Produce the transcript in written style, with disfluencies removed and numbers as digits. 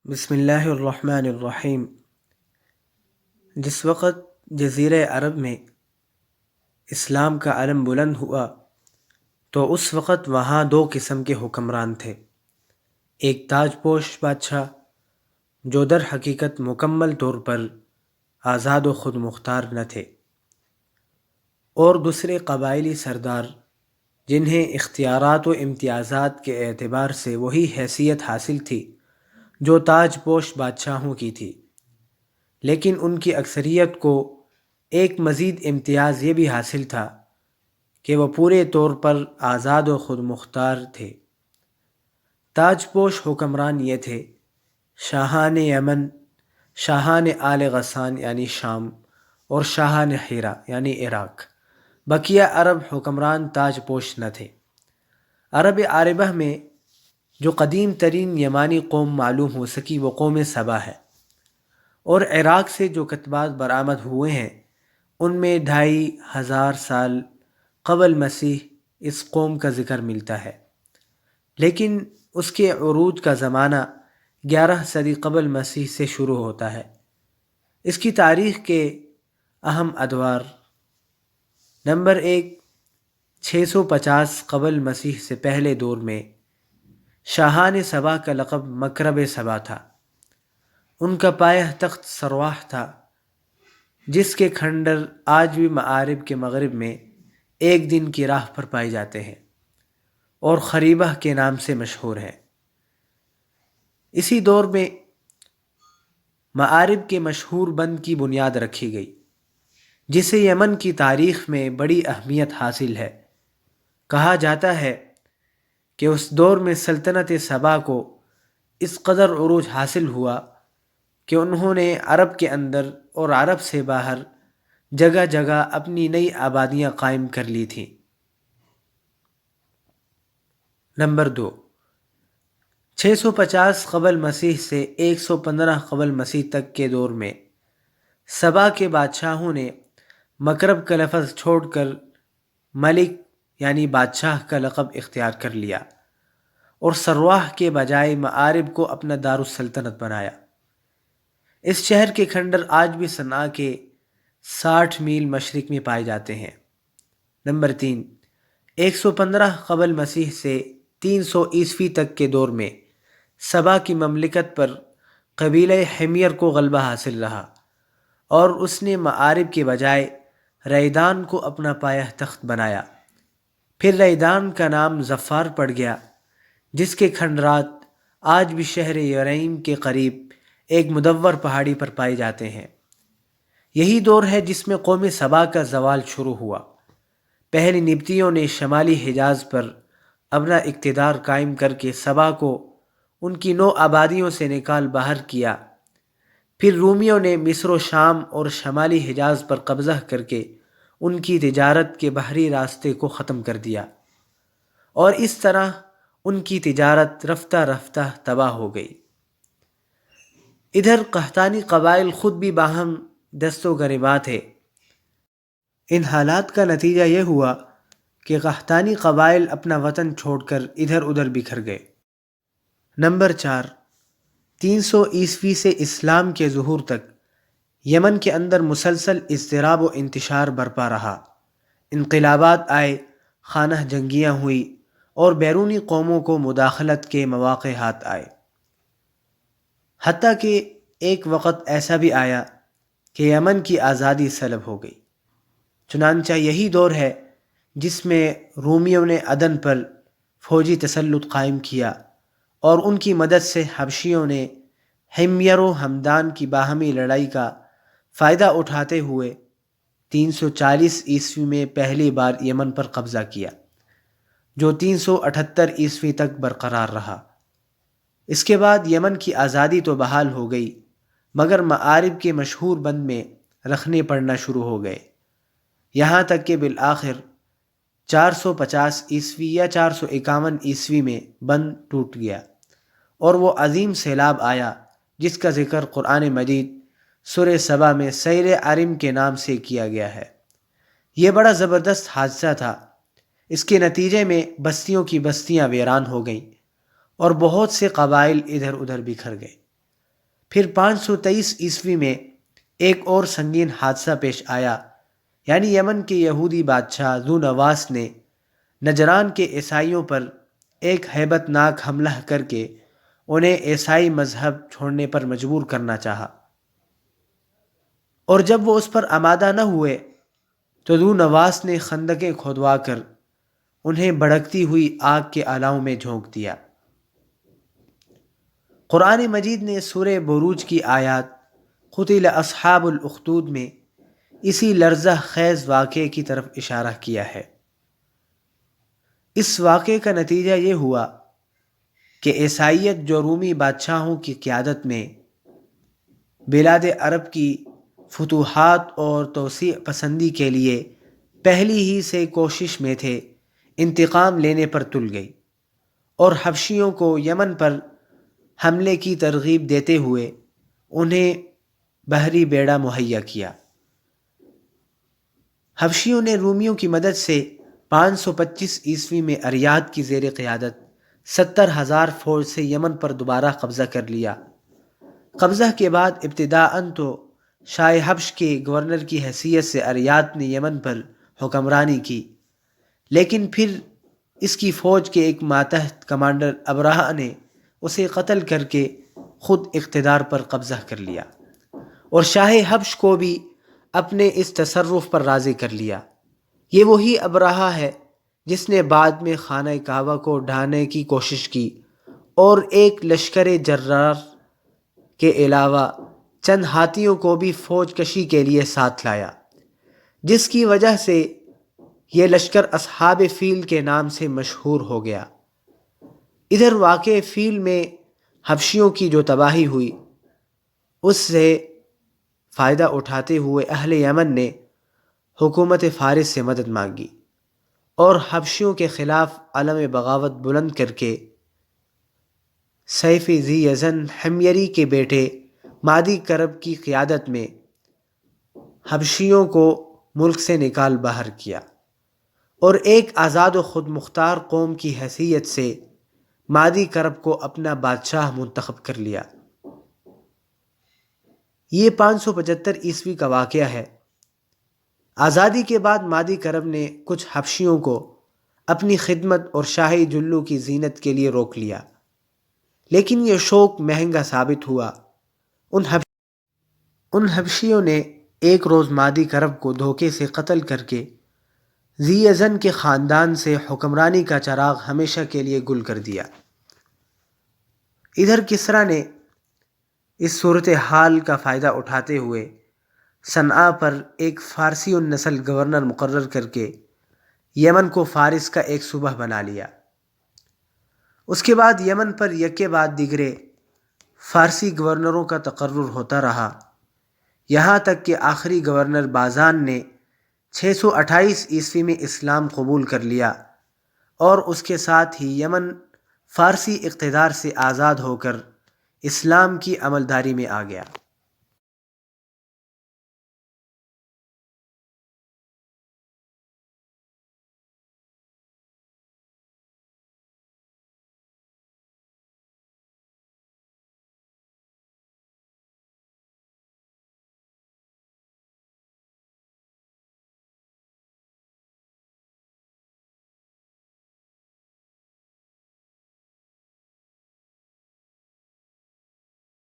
بسم اللہ الرحمن الرحیم۔ جس وقت جزیرہ عرب میں اسلام کا علم بلند ہوا تو اس وقت وہاں دو قسم کے حکمران تھے۔ ایک تاج پوش بادشاہ جو در حقیقت مکمل طور پر آزاد و خود مختار نہ تھے، اور دوسرے قبائلی سردار جنہیں اختیارات و امتیازات کے اعتبار سے وہی حیثیت حاصل تھی جو تاج پوش بادشاہوں کی تھی، لیکن ان کی اکثریت کو ایک مزید امتیاز یہ بھی حاصل تھا کہ وہ پورے طور پر آزاد و خود مختار تھے۔ تاج پوش حکمران یہ تھے: شاہان یمن، شاہان آل غسان یعنی شام، اور شاہان حیرہ یعنی عراق۔ بقیہ عرب حکمران تاج پوش نہ تھے۔ عرب عاربہ میں جو قدیم ترین یمانی قوم معلوم ہو سکی وہ قوم سبا ہے، اور عراق سے جو کتبات برآمد ہوئے ہیں ان میں 2500 سال قبل مسیح اس قوم کا ذکر ملتا ہے، لیکن اس کے عروج کا زمانہ 11 صدی قبل مسیح سے شروع ہوتا ہے۔ اس کی تاریخ کے اہم ادوار: نمبر 1، 650 قبل مسیح سے پہلے دور میں شاہان سبا کا لقب مکرب سبا تھا۔ ان کا پایہ تخت سرواح تھا، جس کے کھنڈر آج بھی معارب کے مغرب میں ایک دن کی راہ پر پائے جاتے ہیں اور خریبہ کے نام سے مشہور ہے۔ اسی دور میں معارب کے مشہور بند کی بنیاد رکھی گئی، جسے یمن کی تاریخ میں بڑی اہمیت حاصل ہے۔ کہا جاتا ہے کہ اس دور میں سلطنت سبا کو اس قدر عروج حاصل ہوا کہ انہوں نے عرب کے اندر اور عرب سے باہر جگہ جگہ اپنی نئی آبادیاں قائم کر لی تھیں۔ نمبر 2، 650 قبل مسیح سے 115 قبل مسیح تک کے دور میں سبا کے بادشاہوں نے مکرب کا لفظ چھوڑ کر ملک یعنی بادشاہ کا لقب اختیار کر لیا اور سرواح کے بجائے معارب کو اپنا دارالسلطنت بنایا۔ اس شہر کے کھنڈر آج بھی صنعاء کے 60 میل مشرق میں پائے جاتے ہیں۔ نمبر 3، 115 قبل مسیح سے 300 عیسوی تک کے دور میں سبا کی مملکت پر قبیلہ حمیر کو غلبہ حاصل رہا اور اس نے معارب کے بجائے ریدان کو اپنا پایہ تخت بنایا۔ پھر ریدان کا نام ظفار پڑ گیا، جس کے کھنڈرات آج بھی شہر یریم کے قریب ایک مدور پہاڑی پر پائے جاتے ہیں۔ یہی دور ہے جس میں قوم سبا کا زوال شروع ہوا۔ پہلے نبطیوں نے شمالی حجاز پر اپنا اقتدار قائم کر کے سبا کو ان کی 9 آبادیوں سے نکال باہر کیا۔ پھر رومیوں نے مصر و شام اور شمالی حجاز پر قبضہ کر کے ان کی تجارت کے بحری راستے کو ختم کر دیا، اور اس طرح ان کی تجارت رفتہ رفتہ تباہ ہو گئی۔ ادھر قحطانی قبائل خود بھی باہم دست و گریباں تھے۔ ان حالات کا نتیجہ یہ ہوا کہ قحطانی قبائل اپنا وطن چھوڑ کر ادھر ادھر بکھر گئے۔ نمبر 4، 300 عیسوی سے اسلام کے ظہور تک یمن کے اندر مسلسل اضطراب و انتشار برپا رہا۔ انقلابات آئے، خانہ جنگیاں ہوئی اور بیرونی قوموں کو مداخلت کے مواقع ہاتھ آئے، حتیٰ کہ ایک وقت ایسا بھی آیا کہ یمن کی آزادی سلب ہو گئی۔ چنانچہ یہی دور ہے جس میں رومیوں نے عدن پر فوجی تسلط قائم کیا اور ان کی مدد سے حبشیوں نے حمیر و ہمدان کی باہمی لڑائی کا فائدہ اٹھاتے ہوئے 340 عیسوی میں پہلی بار یمن پر قبضہ کیا، جو 378 عیسوی تک برقرار رہا۔ اس کے بعد یمن کی آزادی تو بحال ہو گئی، مگر معارب کے مشہور بند میں رکھنے پڑنا شروع ہو گئے، یہاں تک کہ بالآخر 450 عیسوی یا 451 عیسوی میں بند ٹوٹ گیا اور وہ عظیم سیلاب آیا جس کا ذکر قرآن مجید سورہ سبا میں سیل عرم کے نام سے کیا گیا ہے۔ یہ بڑا زبردست حادثہ تھا۔ اس کے نتیجے میں بستیوں کی بستیاں ویران ہو گئیں اور بہت سے قبائل ادھر ادھر بکھر گئے۔ پھر 523 میں ایک اور سنگین حادثہ پیش آیا، یعنی یمن کے یہودی بادشاہ ذو نواس نے نجران کے عیسائیوں پر ایک ہیبت ناک حملہ کر کے انہیں عیسائی مذہب چھوڑنے پر مجبور کرنا چاہا، اور جب وہ اس پر آمادہ نہ ہوئے تو ذو نواس نے خندقیں کھودوا کر انہیں بھڑکتی ہوئی آگ کے اعلاؤں میں جھونک دیا۔ قرآن مجید نے سورہ بروج کی آیات قتل اصحاب الاخدود میں اسی لرزہ خیز واقعے کی طرف اشارہ کیا ہے۔ اس واقعے کا نتیجہ یہ ہوا کہ عیسائیت جو رومی بادشاہوں کی قیادت میں بلاد عرب کی فتوحات اور توسیع پسندی کے لیے پہلی ہی سے کوشش میں تھے، انتقام لینے پر تل گئی اور حبشیوں کو یمن پر حملے کی ترغیب دیتے ہوئے انہیں بحری بیڑا مہیا کیا۔ حبشیوں نے رومیوں کی مدد سے 525 میں اریاد کی زیر قیادت 70,000 فوج سے یمن پر دوبارہ قبضہ کر لیا۔ قبضہ کے بعد ابتداءً تو شاہ حبش کے گورنر کی حیثیت سے اریاد نے یمن پر حکمرانی کی، لیکن پھر اس کی فوج کے ایک ماتحت کمانڈر ابرہہ نے اسے قتل کر کے خود اقتدار پر قبضہ کر لیا اور شاہ حبش کو بھی اپنے اس تصرف پر راضی کر لیا۔ یہ وہی ابرہہ ہے جس نے بعد میں خانہ کعبہ کو ڈھانے کی کوشش کی اور ایک لشکر جرار کے علاوہ چند ہاتھیوں کو بھی فوج کشی کے لیے ساتھ لایا، جس کی وجہ سے یہ لشکر اصحاب فیل کے نام سے مشہور ہو گیا۔ ادھر واقع فیل میں حبشیوں کی جو تباہی ہوئی، اس سے فائدہ اٹھاتے ہوئے اہل یمن نے حکومت فارس سے مدد مانگی اور حبشیوں کے خلاف علم بغاوت بلند کر کے سیف ذی یزن حمیری کے بیٹے مادی کرب کی قیادت میں حبشیوں کو ملک سے نکال باہر کیا اور ایک آزاد و خود مختار قوم کی حیثیت سے مادی کرب کو اپنا بادشاہ منتخب کر لیا۔ یہ 575 کا واقعہ ہے۔ آزادی کے بعد مادی کرب نے کچھ حبشیوں کو اپنی خدمت اور شاہی جلو کی زینت کے لیے روک لیا، لیکن یہ شوق مہنگا ثابت ہوا۔ ان حبشیوں نے ایک روز مادی کرب کو دھوکے سے قتل کر کے ذی یزن کے خاندان سے حکمرانی کا چراغ ہمیشہ کے لیے گل کر دیا۔ ادھر کسریٰ نے اس صورتحال کا فائدہ اٹھاتے ہوئے صنعا پر ایک فارسی النسل گورنر مقرر کر کے یمن کو فارس کا ایک صوبہ بنا لیا۔ اس کے بعد یمن پر یکے بعد دیگرے فارسی گورنروں کا تقرر ہوتا رہا، یہاں تک کہ آخری گورنر بازان نے 628 میں اسلام قبول کر لیا اور اس کے ساتھ ہی یمن فارسی اقتدار سے آزاد ہو کر اسلام کی عملداری میں آ گیا۔